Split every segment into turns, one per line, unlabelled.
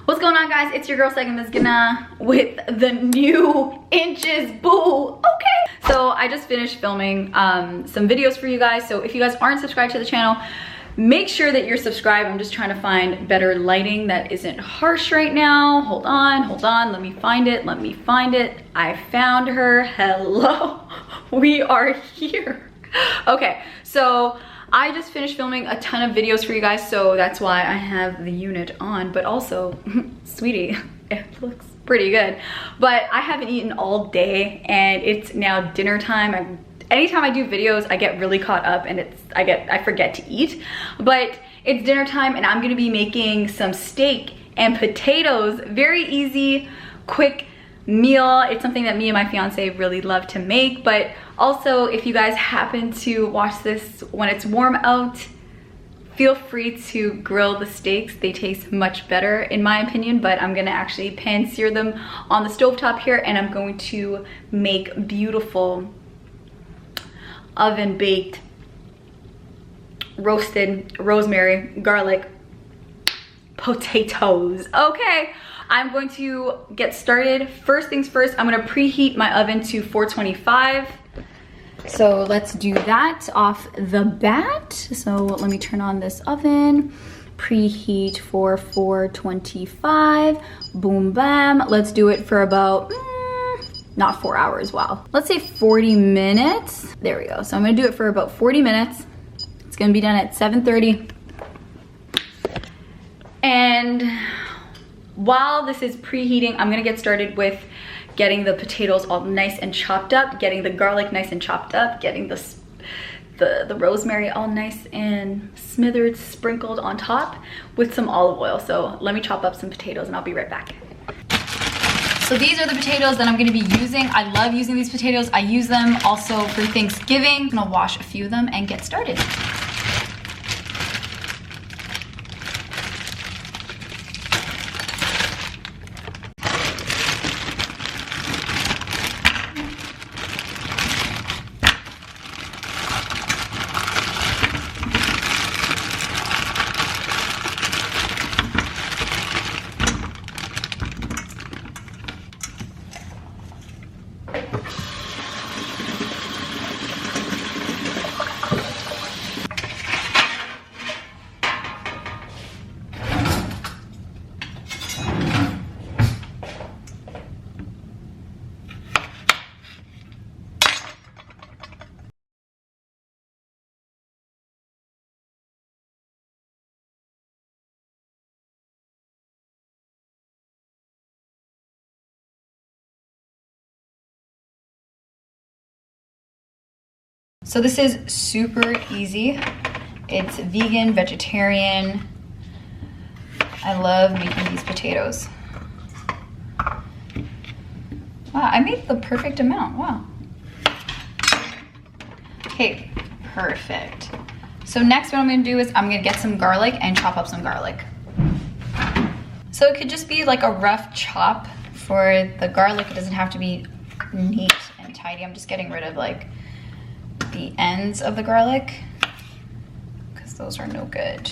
What's going on, guys? It's your girl Segen Misghina with the new inches, boo. Okay, so I just finished filming some videos for you guys. So if you guys aren't subscribed to the channel, make sure that you're subscribed. I'm just trying to find better lighting that isn't harsh right now. Hold on, let me find it. I found her. Hello. We are here. Okay, so I just finished filming a ton of videos for you guys, so that's why I have the unit on, but also, sweetie, it looks pretty good. But I haven't eaten all day and it's now dinner time. Anytime I do videos, I get really caught up and I forget to eat. But it's dinner time and I'm gonna be making some steak and potatoes. Very easy, quick meal. It's something that me and my fiance really love to make. But also, if you guys happen to watch this when it's warm out, feel free to grill the steaks. They taste much better in my opinion, but I'm gonna actually pan sear them on the stovetop here, and I'm going to make beautiful oven baked roasted rosemary garlic potatoes. Okay, I'm going to get started. First things first, I'm gonna preheat my oven to 425. So let's do that off the bat. So let me turn on this oven. Preheat for 425. Boom, bam. Let's do it for about, not 4 hours, wow. Let's say 40 minutes. There we go. So I'm gonna do it for about 40 minutes. It's gonna be done at 7:30. And while this is preheating, I'm gonna get started with getting the potatoes all nice and chopped up, getting the garlic nice and chopped up, getting the rosemary all nice and smothered, sprinkled on top with some olive oil. So let me chop up some potatoes and I'll be right back. So these are the potatoes that I'm gonna be using. I love using these potatoes. I use them also for Thanksgiving. I'm gonna wash a few of them and get started. So this is super easy. It's vegan, vegetarian. I love making these potatoes. Wow, I made the perfect amount, wow. Okay, perfect. So next what I'm gonna do is I'm gonna get some garlic and chop up some garlic. So it could just be like a rough chop for the garlic. It doesn't have to be neat and tidy. I'm just getting rid of like the ends of the garlic because those are no good.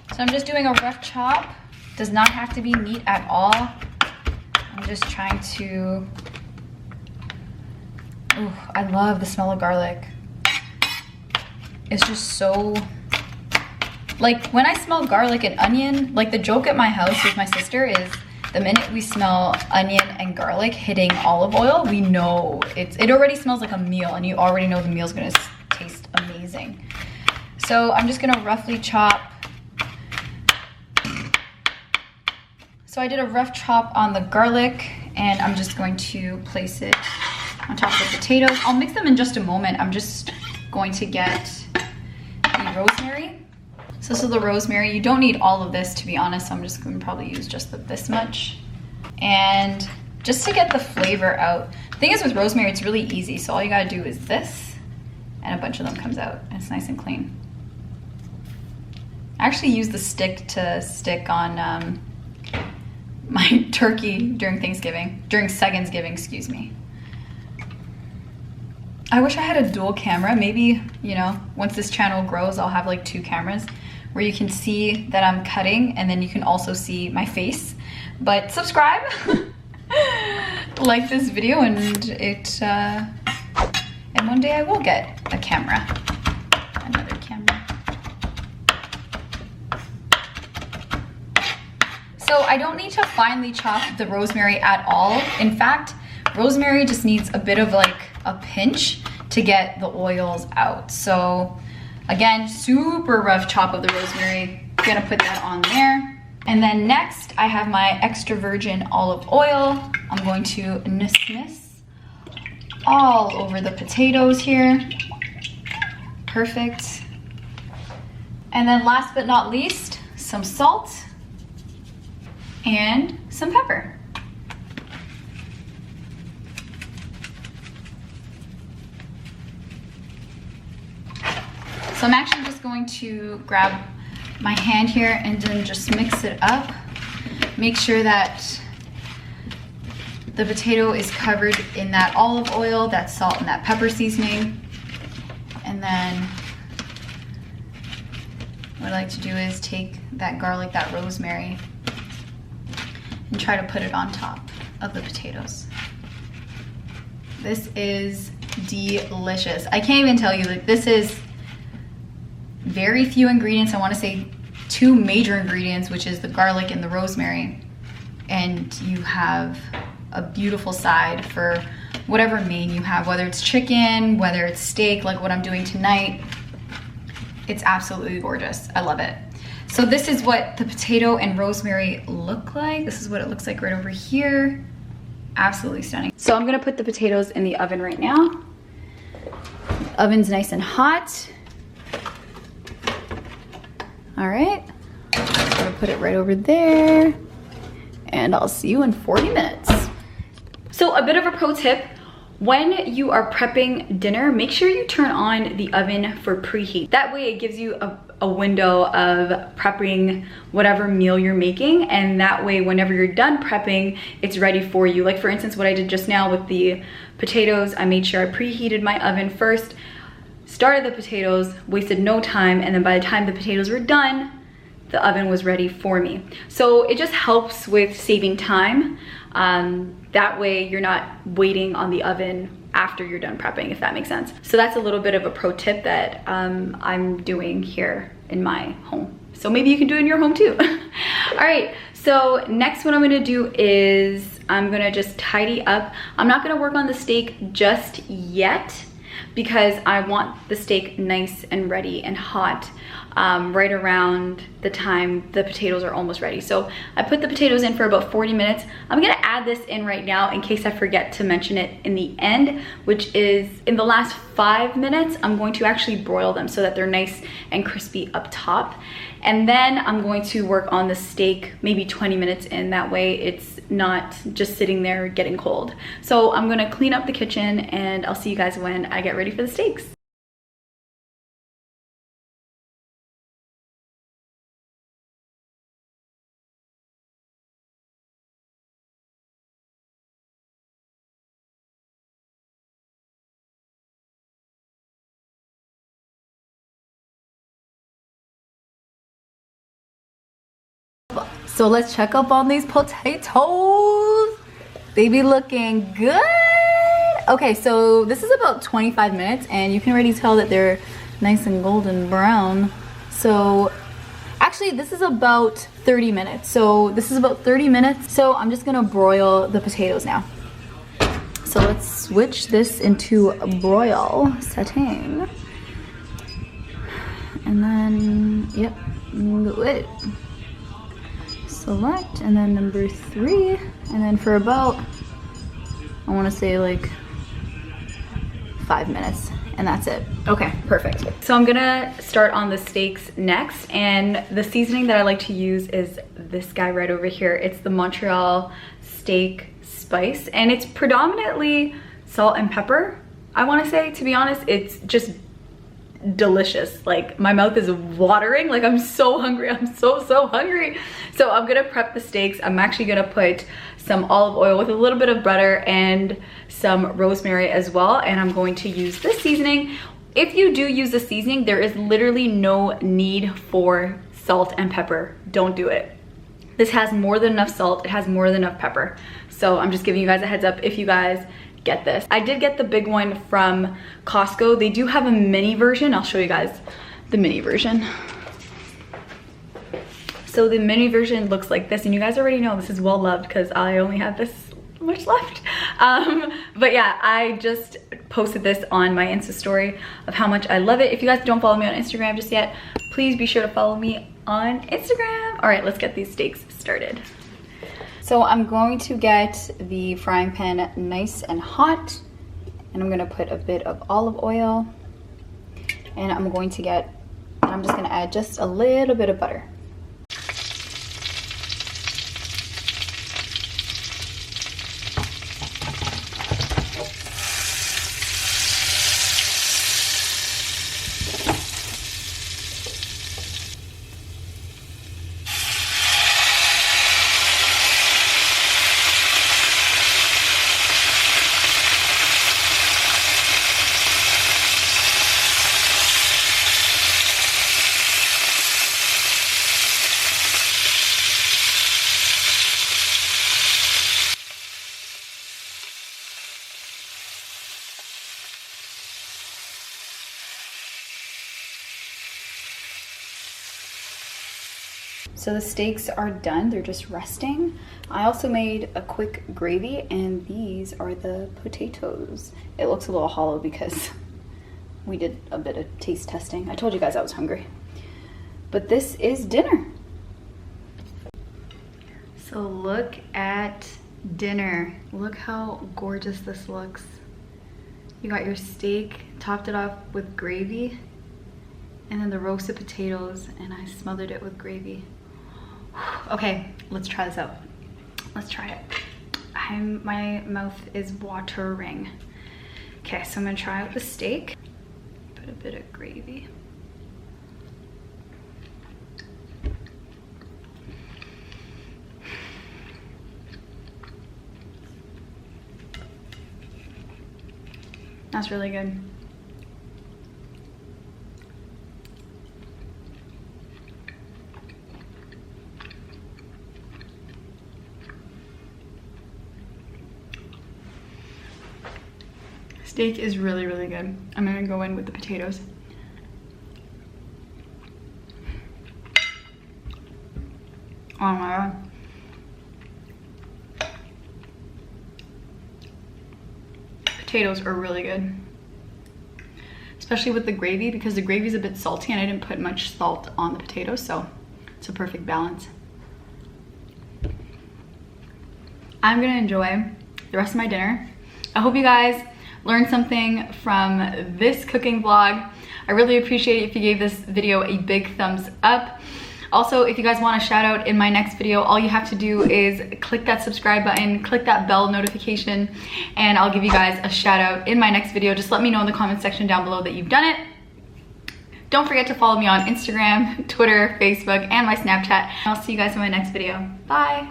So I'm just doing a rough chop. Does not have to be neat at all. I'm just trying to, ooh, I love the smell of garlic. It's just so, like when I smell garlic and onion, like the joke at my house with my sister is the minute we smell onion and garlic hitting olive oil, we know it already smells like a meal and you already know the meal's gonna taste amazing. So I'm just gonna roughly chop. So I did a rough chop on the garlic and I'm just going to place it on top of the potatoes. I'll mix them in just a moment. I'm just going to get the rosemary. So this is the rosemary. You don't need all of this, to be honest. I'm just gonna probably use just this much. And just to get the flavor out. The thing is with rosemary, it's really easy. So all you gotta do is this, and a bunch of them comes out. And it's nice and clean. I actually use the stick to stick on my turkey during Thanksgiving, during Segensgiving, excuse me. I wish I had a dual camera. Maybe, you know, once this channel grows, I'll have like 2 cameras where you can see that I'm cutting and then you can also see my face. But subscribe, like this video, and and one day I will get a camera, another camera. So I don't need to finely chop the rosemary at all. In fact, rosemary just needs a bit of like a pinch to get the oils out. So again, super rough chop of the rosemary. I'm gonna put that on there. And then next, I have my extra virgin olive oil. I'm going to nis all over the potatoes here. Perfect. And then last but not least, some salt and some pepper. So I'm actually just going to grab my hand here and then just mix it up. Make sure that the potato is covered in that olive oil, that salt, and that pepper seasoning. And then what I like to do is take that garlic, that rosemary, and try to put it on top of the potatoes. This is delicious. I can't even tell you, like, this is very few ingredients. I want to say 2 major ingredients, which is the garlic and the rosemary, and you have a beautiful side for whatever main you have, whether it's chicken, whether it's steak, like what I'm doing tonight. It's absolutely gorgeous. I love it. So this is what the potato and rosemary look like. This is what it looks like right over here. Absolutely stunning. So I'm gonna put the potatoes in the oven right now. The oven's nice and hot. All right, I'm gonna put it right over there, and I'll see you in 40 minutes. So a bit of a pro tip, when you are prepping dinner, make sure you turn on the oven for preheat. That way it gives you a window of prepping whatever meal you're making, and that way whenever you're done prepping, it's ready for you. Like for instance, what I did just now with the potatoes, I made sure I preheated my oven first, started the potatoes, wasted no time, and then by the time the potatoes were done, the oven was ready for me. So it just helps with saving time. That way you're not waiting on the oven after you're done prepping, if that makes sense. So that's a little bit of a pro tip that I'm doing here in my home. So maybe you can do it in your home too. All right, so next what I'm gonna do is I'm gonna just tidy up. I'm not gonna work on the steak just yet, because I want the steak nice and ready and hot right around the time the potatoes are almost ready. So I put the potatoes in for about 40 minutes. I'm gonna add this in right now in case I forget to mention it in the end, which is in the last 5 minutes, I'm going to actually broil them so that they're nice and crispy up top. And then I'm going to work on the steak maybe 20 minutes in, that way it's not just sitting there getting cold. So I'm gonna clean up the kitchen and I'll see you guys when I get ready for the steaks. So let's check up on these potatoes. They be looking good. Okay, so this is about 25 minutes and you can already tell that they're nice and golden brown. So actually this is about 30 minutes. So this is about 30 minutes. So I'm just gonna broil the potatoes now. So let's switch this into a broil setting. And then, yep, good. Select, and then number 3, and then for about, I want to say like 5 minutes, and that's it. Okay, perfect. So I'm gonna start on the steaks next, and the seasoning that I like to use is this guy right over here. It's the Montreal steak spice, and it's predominantly salt and pepper. I want to say, to be honest, it's just delicious. Like my mouth is watering, like I'm so hungry. I'm so hungry. So I'm gonna prep the steaks. I'm actually gonna put some olive oil with a little bit of butter and some rosemary as well. And I'm going to use this seasoning. If you do use the seasoning, there is literally no need for salt and pepper. Don't do it. This has more than enough salt. It has more than enough pepper. So I'm just giving you guys a heads up if you guys get this. I did get the big one from Costco. They do have a mini version. I'll show you guys the mini version. So the mini version looks like this, and you guys already know this is well loved because I only have this much left. But yeah, I just posted this on my Insta story of how much I love it. If you guys don't follow me on Instagram just yet, please be sure to follow me on Instagram. All right, let's get these steaks started. So I'm going to get the frying pan nice and hot, and I'm gonna put a bit of olive oil, and I'm just gonna add just a little bit of butter. So the steaks are done, they're just resting. I also made a quick gravy, and these are the potatoes. It looks a little hollow because we did a bit of taste testing. I told you guys I was hungry. But this is dinner. So look at dinner. Look how gorgeous this looks. You got your steak, topped it off with gravy, and then the roasted potatoes, and I smothered it with gravy. Okay, let's try this out. Let's try it. My mouth is watering. Okay, so I'm gonna try out the steak. Put a bit of gravy. That's really good. Steak is really, really good. I'm gonna go in with the potatoes. Oh my god. Potatoes are really good. Especially with the gravy, because the gravy is a bit salty and I didn't put much salt on the potatoes, so it's a perfect balance. I'm gonna enjoy the rest of my dinner. I hope you guys learned something from this cooking vlog. I really appreciate it if you gave this video a big thumbs up. Also, if you guys want a shout out in my next video, all you have to do is click that subscribe button, click that bell notification, and I'll give you guys a shout out in my next video. Just let me know in the comment section down below that you've done it. Don't forget to follow me on Instagram, Twitter, Facebook, and my Snapchat. I'll see you guys in my next video. Bye.